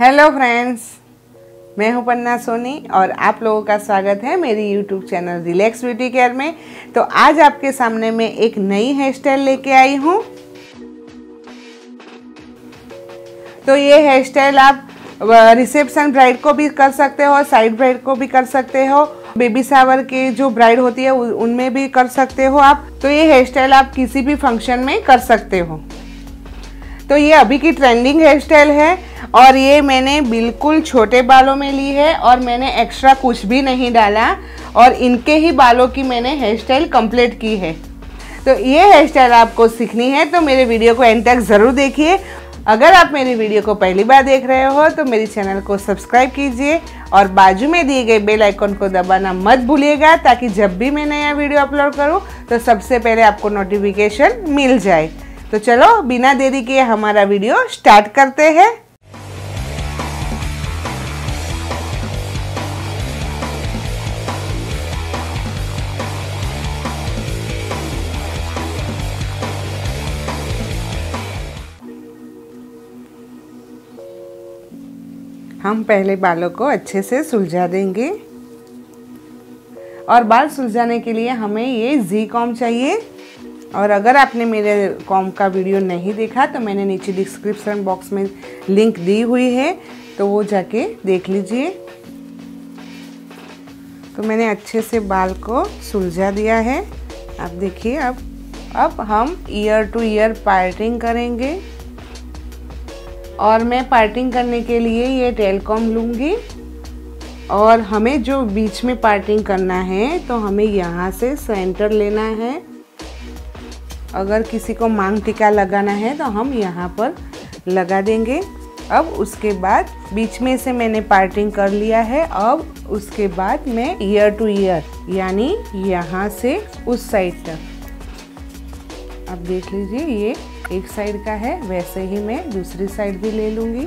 Hello friends, मैं हूं पन्ना सोनी और आप लोगों का स्वागत है मेरी YouTube channel relax beauty care में। तो आज आपके सामने मैं एक नई हेयर स्टाइल लेके आई हूं। तो ये हेयर स्टाइल आप रिसेप्शन ब्राइड को भी कर सकते हो, साइड ब्राइड को भी कर सकते हो, बेबी शावर के जो ब्राइड होती है उनमें भी कर सकते हो आप। तो ये हेयर स्टाइल आप किसी भी फंक्शन में कर सकते हो। तो ये अभी की ट्रेंडिंग हेयर स्टाइल है और ये मैंने बिल्कुल छोटे बालों में ली है और मैंने एक्स्ट्रा कुछ भी नहीं डाला और इनके ही बालों की मैंने हेयर स्टाइल कंप्लीट की है। तो ये हेयर स्टाइल आपको सीखनी है तो मेरे वीडियो को एंड तक ज़रूर देखिए। अगर आप मेरी वीडियो को पहली बार देख रहे हो तो मेरी चैनल को सब्सक्राइब कीजिए और बाजू में दिए गए बेल आइकन को दबाना मत भूलिएगा, ताकि जब भी मैं नया वीडियो अपलोड करूँ तो सबसे पहले आपको नोटिफिकेशन मिल जाए। तो चलो बिना देरी किए हमारा वीडियो स्टार्ट करते हैं। हम पहले बालों को अच्छे से सुलझा देंगे और बाल सुलझाने के लिए हमें ये जी कॉम्ब चाहिए। और अगर आपने मेरे कॉम्ब का वीडियो नहीं देखा तो मैंने नीचे डिस्क्रिप्शन बॉक्स में लिंक दी हुई है, तो वो जाके देख लीजिए। तो मैंने अच्छे से बाल को सुलझा दिया है। आप देखिए, अब हम ईयर टू ईयर पार्टिंग करेंगे और मैं पार्टिंग करने के लिए ये टेल कॉम्ब लूँगी। और हमें जो बीच में पार्टिंग करना है तो हमें यहाँ से सेंटर लेना है। अगर किसी को मांग टीका लगाना है तो हम यहाँ पर लगा देंगे। अब उसके बाद बीच में से मैंने पार्टिंग कर लिया है। अब उसके बाद मैं ईयर टू ईयर यानी यहाँ से उस साइड तक, अब देख लीजिए ये एक साइड का है, वैसे ही मैं दूसरी साइड भी ले लूँगी।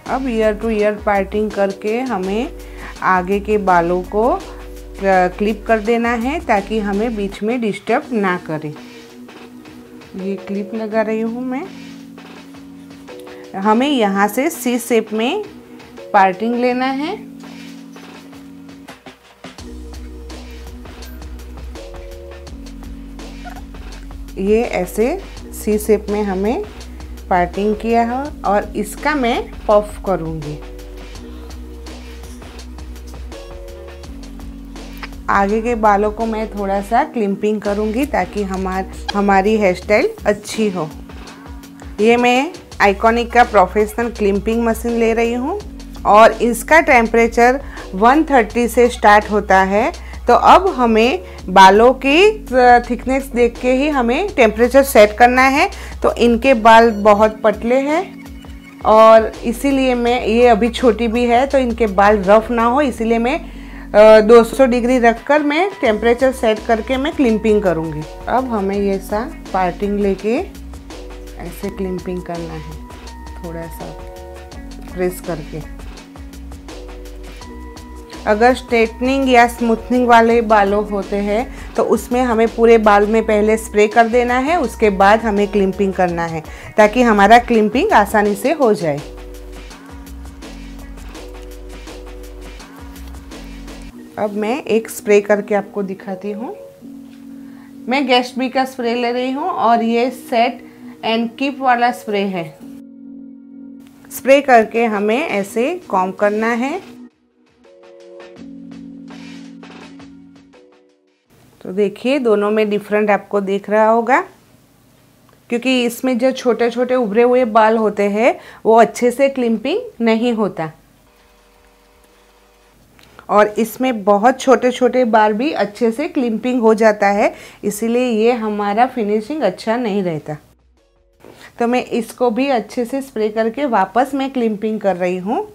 अब ईयर टू ईयर पार्टिंग करके हमें आगे के बालों को क्लिप कर देना है ताकि हमें बीच में डिस्टर्ब ना करे। ये क्लिप लगा रही हूँ मैं। हमें यहाँ से सी शेप में पार्टिंग लेना है। ये ऐसे सी शेप में हमें पार्टिंग किया है और इसका मैं पफ करूँगी। आगे के बालों को मैं थोड़ा सा क्लिपिंग करूँगी ताकि हमारी हेयर स्टाइल अच्छी हो। ये मैं आइकॉनिक का प्रोफेशनल क्लिपिंग मशीन ले रही हूँ और इसका टेम्परेचर 130 से स्टार्ट होता है। तो अब हमें बालों की थिकनेस देख के ही हमें टेम्परेचर सेट करना है। तो इनके बाल बहुत पतले हैं और इसीलिए मैं, ये अभी छोटी भी है तो इनके बाल रफ ना हो, इसीलिए मैं 200 डिग्री रखकर मैं टेम्परेचर सेट करके मैं क्लिपिंग करूँगी। अब हमें ये सा पार्टिंग लेके ऐसे क्लिपिंग करना है, थोड़ा सा प्रेस करके। अगर स्ट्रेटनिंग या स्मूथनिंग वाले बालों होते हैं तो उसमें हमें पूरे बाल में पहले स्प्रे कर देना है, उसके बाद हमें क्लिपिंग करना है ताकि हमारा क्लिपिंग आसानी से हो जाए। अब मैं एक स्प्रे करके आपको दिखाती हूँ। मैं गैट्सबी का स्प्रे ले रही हूँ और ये सेट एंड कीप वाला स्प्रे है। स्प्रे करके हमें ऐसे कॉम्ब करना है। तो देखिए दोनों में डिफरेंट आपको दिख रहा होगा, क्योंकि इसमें जो छोटे छोटे उभरे हुए बाल होते हैं वो अच्छे से क्लिपिंग नहीं होता और इसमें बहुत छोटे छोटे बाल भी अच्छे से क्लिपिंग हो जाता है, इसीलिए ये हमारा फिनिशिंग अच्छा नहीं रहता। तो मैं इसको भी अच्छे से स्प्रे करके वापस मैं क्लिपिंग कर रही हूँ।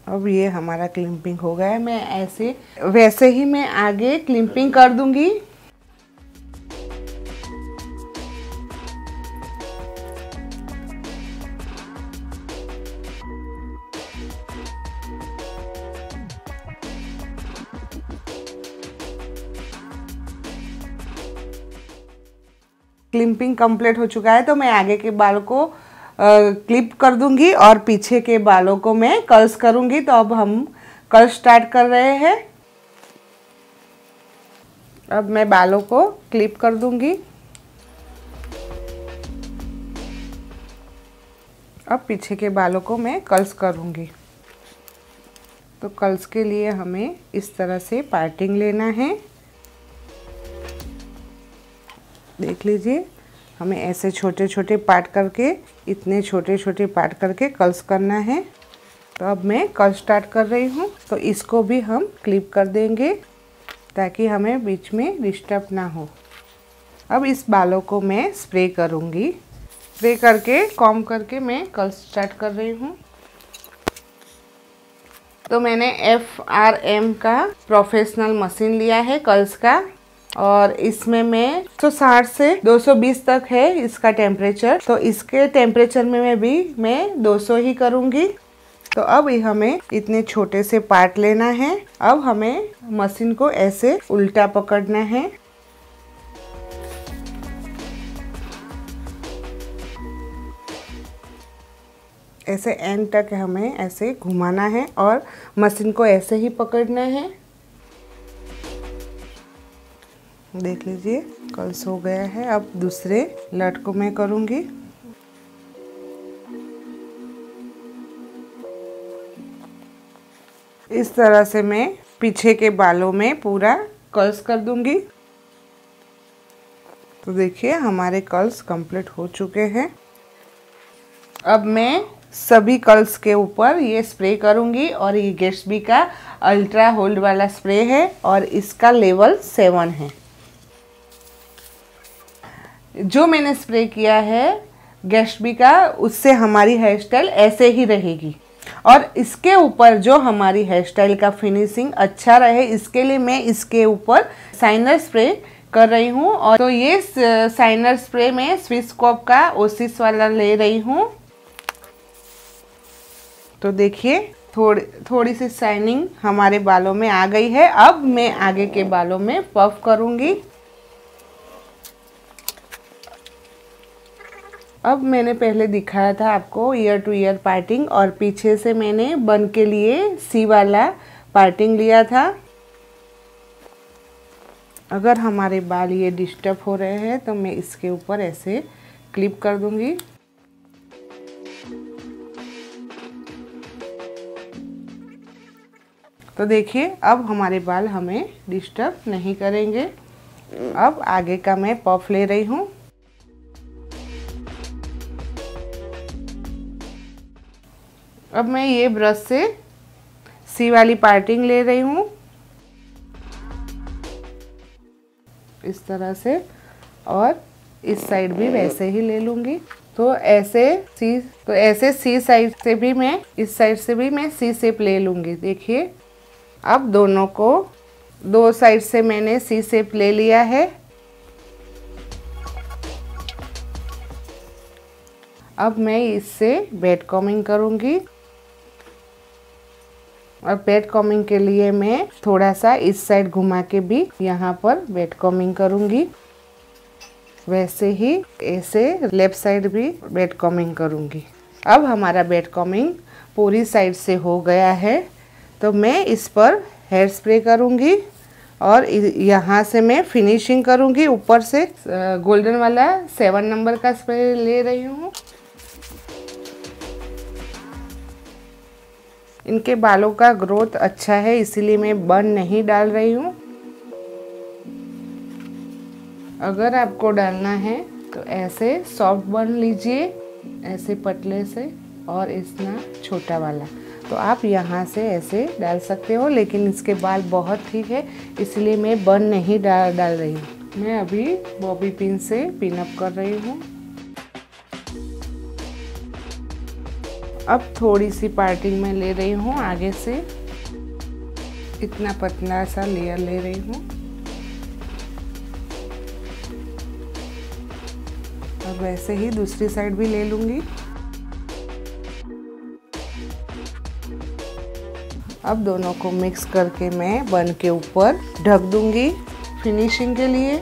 अब ये हमारा क्लिपिंग हो गया है। मैं ऐसे वैसे ही मैं आगे क्लिपिंग कर दूंगी। क्लिपिंग कंप्लीट हो चुका है, तो मैं आगे के बाल को क्लिप कर दूंगी और पीछे के बालों को मैं कर्ल्स करूंगी। तो अब हम कर्ल स्टार्ट कर रहे हैं। अब मैं बालों को क्लिप कर दूंगी। अब पीछे के बालों को मैं कर्ल्स करूंगी। तो कर्ल्स के लिए हमें इस तरह से पार्टिंग लेना है। देख लीजिए, हमें ऐसे छोटे छोटे पार्ट करके, इतने छोटे छोटे पार्ट करके कर्ल्स करना है। तो अब मैं कर्ल स्टार्ट कर रही हूँ। तो इसको भी हम क्लिप कर देंगे ताकि हमें बीच में डिस्टर्ब ना हो। अब इस बालों को मैं स्प्रे करूँगी। स्प्रे करके कॉम करके मैं कर्ल स्टार्ट कर रही हूँ। तो मैंने FRM का प्रोफेशनल मशीन लिया है कर्ल्स का, और इसमें मैं 160 से 220 तक है इसका टेम्परेचर। तो इसके टेम्परेचर में मैं 200 ही करूँगी। तो अब हमें इतने छोटे से पार्ट लेना है। अब हमें मशीन को ऐसे उल्टा पकड़ना है। ऐसे एंड तक हमें ऐसे घुमाना है और मशीन को ऐसे ही पकड़ना है। देख लीजिए, कर्ल्स हो गया है। अब दूसरे लट को मैं करूँगी। इस तरह से मैं पीछे के बालों में पूरा कर्ल्स कर दूंगी। तो देखिए, हमारे कर्ल्स कंप्लीट हो चुके हैं। अब मैं सभी कर्ल्स के ऊपर ये स्प्रे करूंगी, और ये गैट्सबी का अल्ट्रा होल्ड वाला स्प्रे है और इसका लेवल 7 है। जो मैंने स्प्रे किया है गैट्सबी का, उससे हमारी हेयर स्टाइल ऐसे ही रहेगी। और इसके ऊपर जो हमारी हेयर स्टाइल का फिनिशिंग अच्छा रहे, इसके लिए मैं इसके ऊपर शाइनर स्प्रे कर रही हूँ। और तो ये शाइनर स्प्रे मैं स्विसकॉप का ओसिस वाला ले रही हूँ। तो देखिए, थोड़ी सी शाइनिंग हमारे बालों में आ गई है। अब मैं आगे के बालों में पफ करूँगी। अब मैंने पहले दिखाया था आपको ईयर टू ईयर पार्टिंग, और पीछे से मैंने बन के लिए सी वाला पार्टिंग लिया था। अगर हमारे बाल ये डिस्टर्ब हो रहे हैं तो मैं इसके ऊपर ऐसे क्लिप कर दूंगी। तो देखिए, अब हमारे बाल हमें डिस्टर्ब नहीं करेंगे। अब आगे का मैं पफ ले रही हूँ। अब मैं ये ब्रश से सी वाली पार्टिंग ले रही हूँ इस तरह से, और इस साइड भी वैसे ही ले लूँगी। तो ऐसे सी साइड से भी मैं, इस साइड से भी मैं सी शेप ले लूँगी। देखिए, अब दोनों को, दो साइड से मैंने सी शेप ले लिया है। अब मैं इससे बेड कॉमिंग करूँगी, और बेड कॉमिंग के लिए मैं थोड़ा सा इस साइड घुमा के भी यहाँ पर बेड कॉमिंग करूँगी। वैसे ही ऐसे लेफ्ट साइड भी बेड कॉमिंग करूँगी। अब हमारा बेड कॉमिंग पूरी साइड से हो गया है। तो मैं इस पर हेयर स्प्रे करूँगी, और यहाँ से मैं फिनिशिंग करूँगी। ऊपर से गोल्डन वाला 7 नंबर का स्प्रे ले रही हूँ। इनके बालों का ग्रोथ अच्छा है, इसीलिए मैं बन नहीं डाल रही हूँ। अगर आपको डालना है तो ऐसे सॉफ्ट बन लीजिए, ऐसे पतले से, और इतना छोटा वाला। तो आप यहाँ से ऐसे डाल सकते हो, लेकिन इसके बाल बहुत ठीक है, इसलिए मैं बन नहीं डाल रही हूँ। मैं अभी बॉबी पिन से पिन अप कर रही हूँ। अब थोड़ी सी पार्टिंग में ले रही हूँ आगे से, इतना पतला सा लेयर ले रही हूँ। और वैसे ही दूसरी साइड भी ले लूँगी। अब दोनों को मिक्स करके मैं बन के ऊपर ढक दूँगी फिनिशिंग के लिए।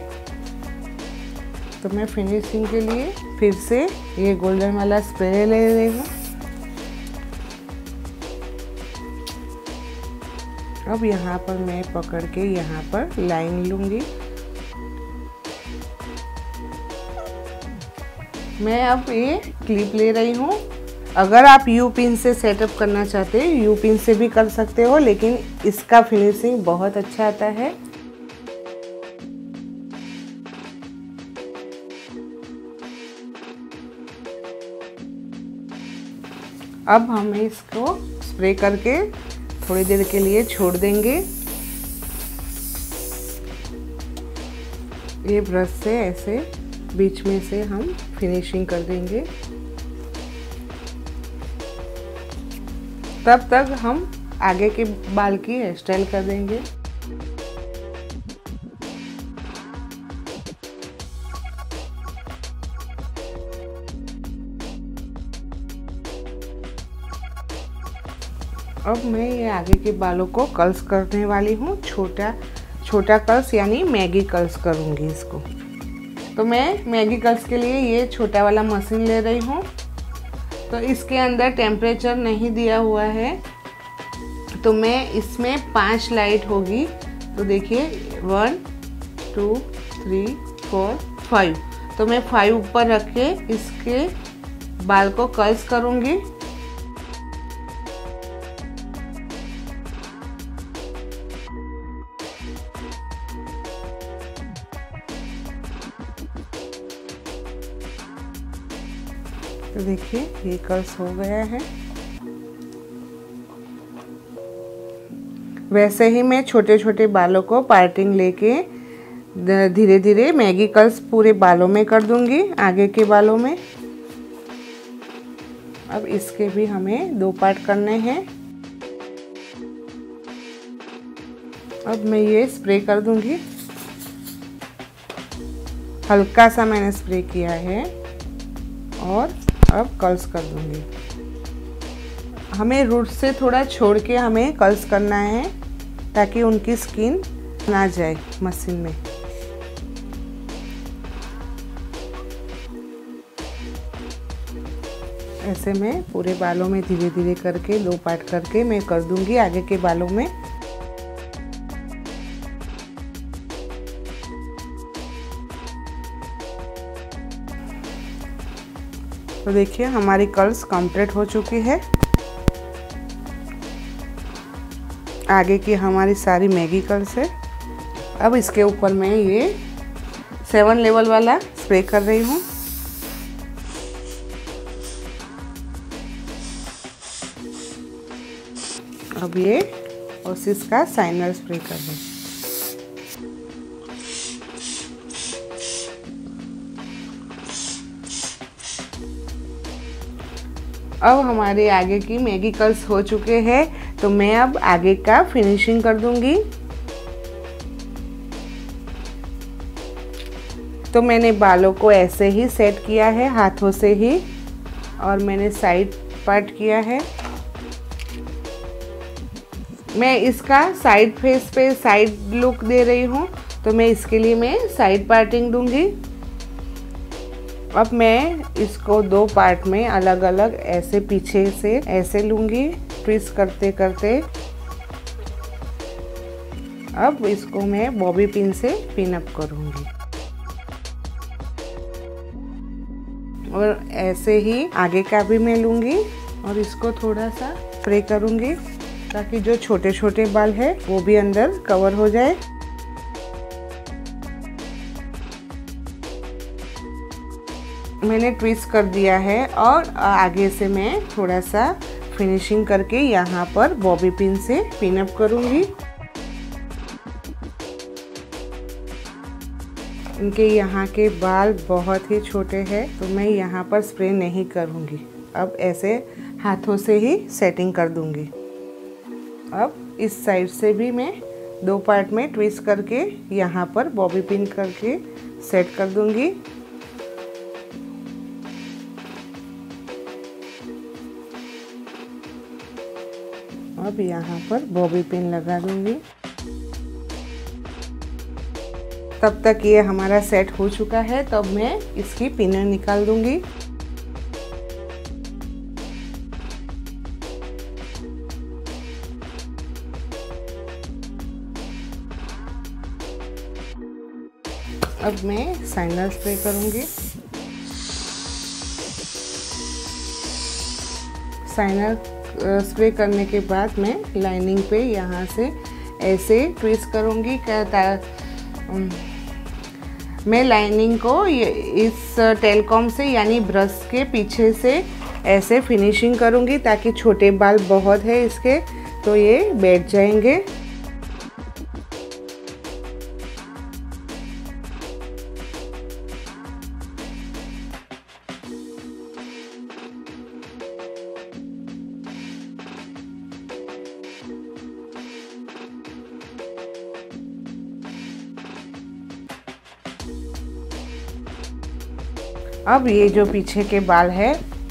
तो मैं फिनिशिंग के लिए फिर से ये गोल्डन वाला स्प्रे ले रही हूँ। अब यहाँ पर मैं पकड़ के यहाँ पर लाइन लूँगी। मैं अब ये क्लिप ले रही हूँ। अगर आप यू पिन से सेटअप करना चाहते हैं यू पिन से भी कर सकते हो, लेकिन इसका फिनिशिंग बहुत अच्छा आता है। अब हम इसको स्प्रे करके थोड़ी देर के लिए छोड़ देंगे। ये ब्रश से ऐसे बीच में से हम फिनिशिंग कर देंगे। तब तक हम आगे के बाल की हेयर स्टाइल कर देंगे। अब मैं ये आगे के बालों को कर्ल्स करने वाली हूँ। छोटा कर्ल्स यानी मैगी कर्ल्स करूँगी इसको। तो मैं मैगी कर्ल्स के लिए ये छोटा वाला मशीन ले रही हूँ। तो इसके अंदर टेम्परेचर नहीं दिया हुआ है, तो मैं इसमें 5 लाइट होगी। तो देखिए 1 2 3 4 5। तो मैं 5 ऊपर रख के इसके बाल को कर्ल्स करूँगी। तो देखिए ये कर्ल्स हो गया है। वैसे ही मैं छोटे छोटे बालों को पार्टिंग लेके धीरे धीरे मैगी कर्ल्स पूरे बालों में कर दूंगी, आगे के बालों में। अब इसके भी हमें 2 पार्ट करने हैं। अब मैं ये स्प्रे कर दूंगी। हल्का सा मैंने स्प्रे किया है और अब कर्ल्स कर दूंगी। हमें रूट से थोड़ा छोड़ के हमें कर्ल्स करना है ताकि उनकी स्किन ना जाए मशीन में। ऐसे मैं पूरे बालों में धीरे धीरे करके 2 पार्ट करके मैं कर दूंगी आगे के बालों में। तो देखिए हमारी कर्ल्स कंप्लीट हो चुकी है। आगे की हमारी सारी मैगी कर्ल्स है। अब इसके ऊपर मैं ये 7 लेवल वाला स्प्रे कर रही हूँ। अब ये ओसिस का शाइनर स्प्रे कर रही हूँ। अब हमारे आगे की मैगी कर्ल्स हो चुके हैं, तो मैं अब आगे का फिनिशिंग कर दूंगी। तो मैंने बालों को ऐसे ही सेट किया है हाथों से ही, और मैंने साइड पार्ट किया है। मैं इसका साइड फेस पे साइड लुक दे रही हूँ, तो मैं इसके लिए मैं साइड पार्टिंग दूंगी। अब मैं इसको 2 पार्ट में अलग अलग ऐसे पीछे से ऐसे लूँगी, ट्विस्ट करते करते। अब इसको मैं बॉबी पिन से पिन अप करूँगी और ऐसे ही आगे का भी मैं लूँगी और इसको थोड़ा सा स्प्रे करूँगी ताकि जो छोटे छोटे बाल है वो भी अंदर कवर हो जाए। मैंने ट्विस्ट कर दिया है और आगे से मैं थोड़ा सा फिनिशिंग करके यहाँ पर बॉबी पिन से पिन अप करूँगी। इनके यहाँ के बाल बहुत ही छोटे हैं, तो मैं यहाँ पर स्प्रे नहीं करूँगी। अब ऐसे हाथों से ही सेटिंग कर दूँगी। अब इस साइड से भी मैं 2 पार्ट में ट्विस्ट करके यहाँ पर बॉबी पिन करके सेट कर दूँगी। अब यहाँ पर बॉबी पिन लगा दूंगी। तब तक ये हमारा सेट हो चुका है, तब मैं इसकी पिन निकाल दूंगी। अब मैं शाइनर स्प्रे करूंगी। शाइनर स्प्रे करने के बाद मैं लाइनिंग पे यहाँ से ऐसे ट्विस्ट करूंगी। मैं लाइनिंग को इस टेलकॉम से यानी ब्रश के पीछे से ऐसे फिनिशिंग करूंगी, ताकि छोटे बाल बहुत है इसके तो ये बैठ जाएंगे। अब ये जो पीछे के बाल है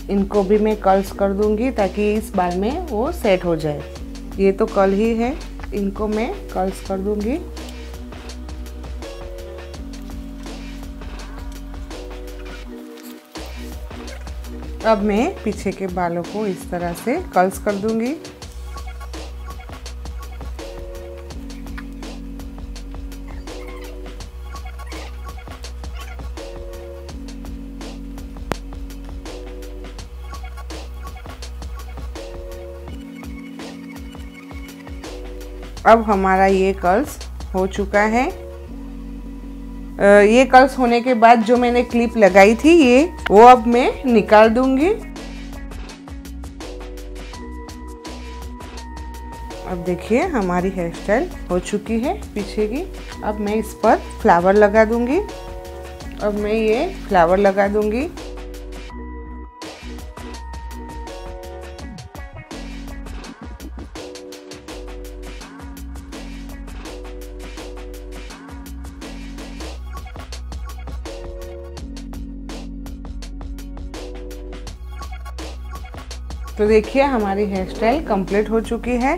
इनको भी मैं कर्ल्स कर दूंगी, ताकि इस बाल में वो सेट हो जाए। ये तो कर्ल ही है, इनको मैं कर्ल्स कर दूंगी। अब मैं पीछे के बालों को इस तरह से कर्ल्स कर दूंगी। अब हमारा ये कर्ल्स हो चुका है। ये कर्ल्स होने के बाद जो मैंने क्लिप लगाई थी ये वो अब मैं निकाल दूंगी। अब देखिए हमारी हेयर स्टाइल हो चुकी है पीछे की। अब मैं इस पर फ्लावर लगा दूंगी। अब मैं ये फ्लावर लगा दूंगी। तो देखिए हमारी हेयर स्टाइल कंप्लीट हो चुकी है।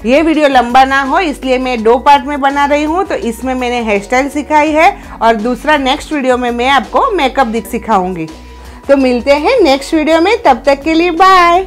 ये वीडियो लंबा ना हो इसलिए मैं 2 पार्ट में बना रही हूँ। तो इसमें मैंने हेयर स्टाइल सिखाई है और दूसरा नेक्स्ट वीडियो में मैं आपको मेकअप सिखाऊंगी। तो मिलते हैं नेक्स्ट वीडियो में, तब तक के लिए बाय।